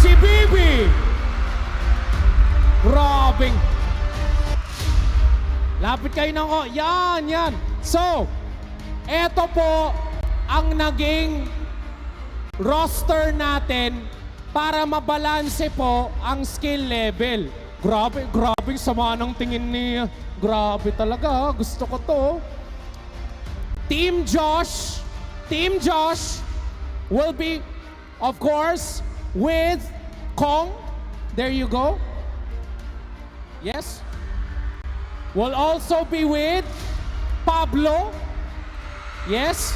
Bibi! Grabing. Lapit kayo ng ko. Yan, yan. So, eto po ang naging roster natin para mabalanse po ang skill level. Grabe sama ng tingin ni... Grabe talaga, gusto ko to. Team Josh will be, of course, with Kong. There you go. Yes. Will also be with Pablo. Yes.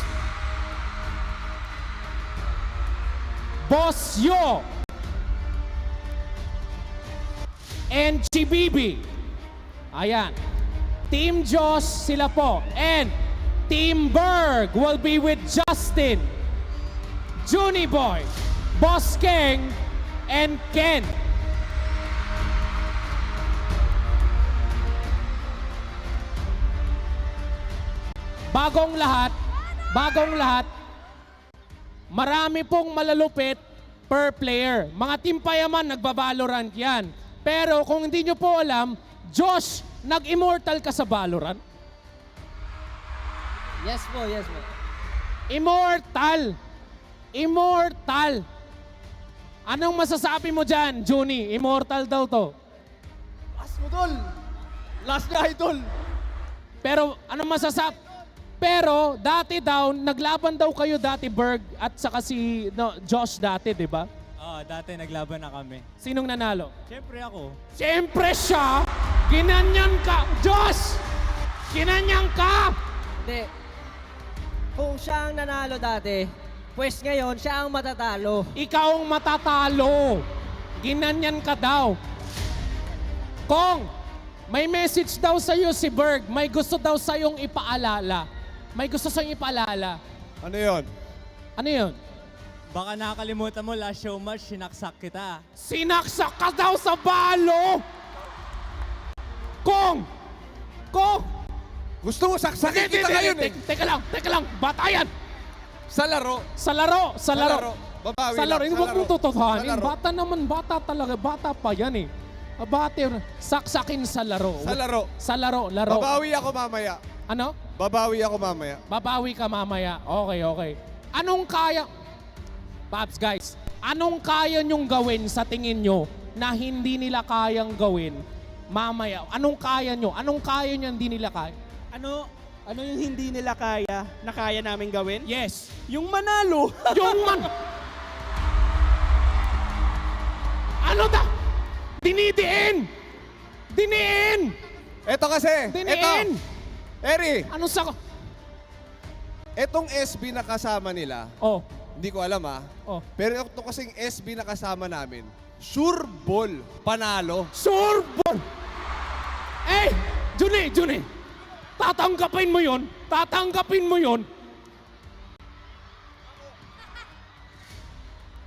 Boss Yo. And Chibibi. Ayan. Team Josh sila po. And Team Berg will be with Justin, Junie Boy, Boss Keng, and Ken. Bagong lahat, marami pong malalupit per player. Mga Team Payaman, nagba-Valorant yan. Pero kung hindi nyo po alam, Josh, nag-immortal ka sa Valorant? Yes po, yes po. Immortal. Anong masasabi mo dyan, Junie? Immortal daw to. Last mo, tol. Last na, idol. Pero anong masasabi? Pero dati daw, naglaban daw kayo dati, Berg, at saka si Josh dati, di ba? Oo, dati naglaban na kami. Sinong nanalo? Siyempre ako. Siyempre siya! Ginanyan ka! Josh! Ginanyan ka! Hindi. Kung siya ang nanalo dati, pues ngayon siya ang matatalo. Ikaw ang matatalo. Ginanyan ka daw. Kong, may message daw sa'yo si Berg. May gusto daw sa'yong ipaalala. Ano yun? Ano yun? Baka nakakalimutan mo, last show match, sinaksak kita. Sinaksak ka daw sa balo! Kong! Gusto mo saksakin kita ngayon eh. Teka lang. Batayan! Sa laro. Sa laro. Babawi Sa laro. lang. Huwag mong totohanin. Sa laro. Bata naman. Bata talaga. Bata pa yan eh. Saksakin sa laro. Sa laro. Laro. Babawi ako mamaya. Ano? Babawi ako mamaya. Babawi ka mamaya. Okay. Anong kaya... Paps, guys. Anong kaya nyong gawin sa tingin nyo na hindi nila kayang gawin mamaya? Anong kaya nyo? Anong kaya nyo hindi nila kaya? Ano yung hindi nila kaya na kaya namin gawin? Yes. Yung manalo. Ano da? Dinidiin! Eto kasi. Diniin! Eri, Ano sa... etong SB na kasama nila, Oh. hindi ko alam Oh. pero ito kasing SB na kasama namin, sure ball, panalo. Sorbon! Eh! Junie! Tatanggapin mo yon.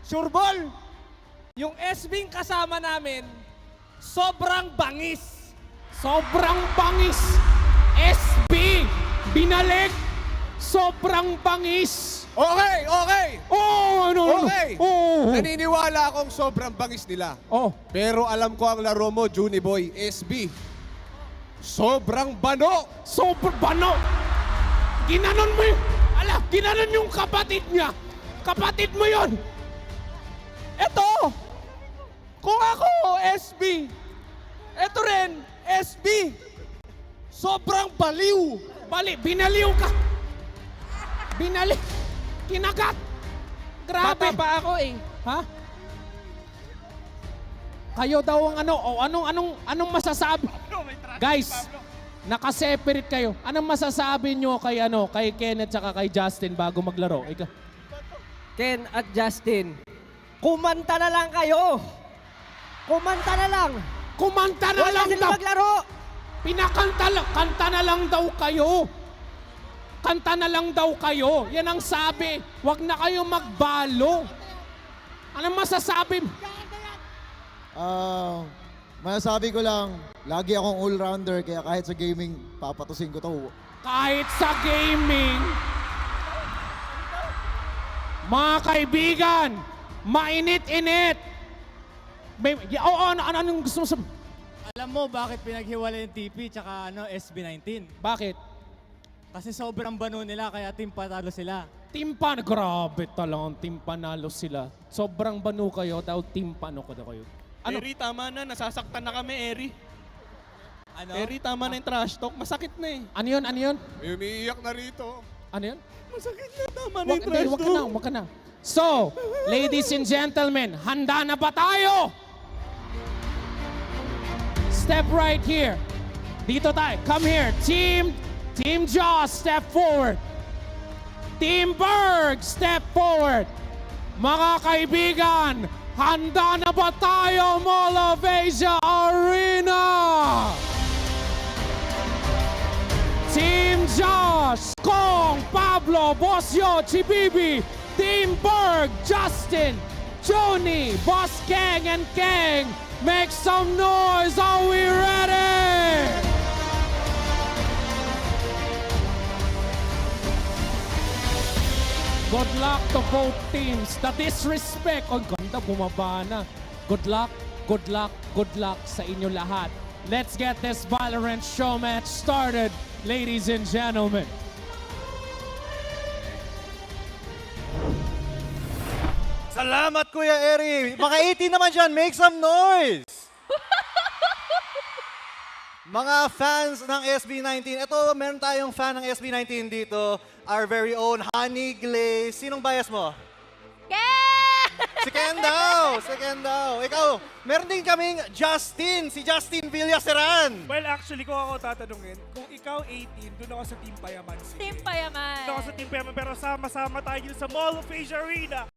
Sureball! Yung SB kasama namin, sobrang bangis. Sobrang bangis! SB! Binalik! Sobrang bangis! Okay! Ano? Okay! Oh! Naniniwala akong sobrang bangis nila. Oh! Pero alam ko ang laro mo, Junie Boy, SB. Sobrang bano! Sobrang bano! Ginanon mo yung... ginanon yung kapatid niya! Kapatid mo yon! Eto! Kung ako, SB. Eto rin, SB. Sobrang baliw. Binaliw ka! Kinagat! Grabe! Bata pa ako eh. Ha? Kayo daw ang ano? O anong masasabi? Guys, naka-separate kayo. Anong masasabi nyo kay Ken at saka kay Justin bago maglaro? Ken at Justin, kumanta na lang kayo. Kumanta na lang. Kumanta na Huwag lang na sila daw! maglaro. Kanta na lang daw kayo! Kanta na lang daw kayo! Yan ang sabi! Huwag na kayo magbalo! Anong masasabi? Masasabi ko lang, lagi akong all-rounder kaya kahit sa gaming, papatusin ko to. Kahit sa gaming, mga kaibigan, mainit-init Anong gusto mo sabihin? Alam mo bakit pinaghiwalay yung TP tsaka SB19? Bakit? Kasi sobrang bano nila kaya team patalo sila. Team grabe talagang team panalo sila. Sobrang banu kayo, daw team pano ko daw kayo. Ano? Eri, tama na. Nasasaktan na kami, Eri. Ano? Eri, tama na yung trash talk. Masakit na eh. Ano yun? Ano yun? May umiiyak na rito. Ano yun? Masakit na. Tama na Wag, yung trash wag ka talk. na, wag ka na. So, ladies and gentlemen, handa na ba tayo? Step right here. Dito tayo. Come here. Team Jaws, step forward. Team Berg, step forward. Mga kaibigan, handa na ba tayo, Mall of Asia Arena? Team Josh, Kong, Pablo, Bosyo, Chibibi, Team Berg, Justin, Joni, Boss Kang, and Kang. Make some noise, are we ready? Good luck to both teams. The disrespect. Oh, ganda, bumaba na. Good luck, good luck, good luck sa inyo lahat. Let's get this Valorant show match started, ladies and gentlemen. Salamat, Kuya Eri. Mga 18 naman dyan, make some noise! Mga fans ng SB19, ito, meron tayong fan ng SB19 dito. Our very own Honey Glaze. Sinong bias mo? Si Ken daw! Si Ken daw. Ikaw, meron din kaming Justin, si Justin Villaseran. Well, actually, kung ako tatanungin, kung ikaw 18, doon ako sa Team Payaman. Team Payaman. Doon ako sa Team Payaman, pero sama-sama tayo sa Mall of Asia Arena.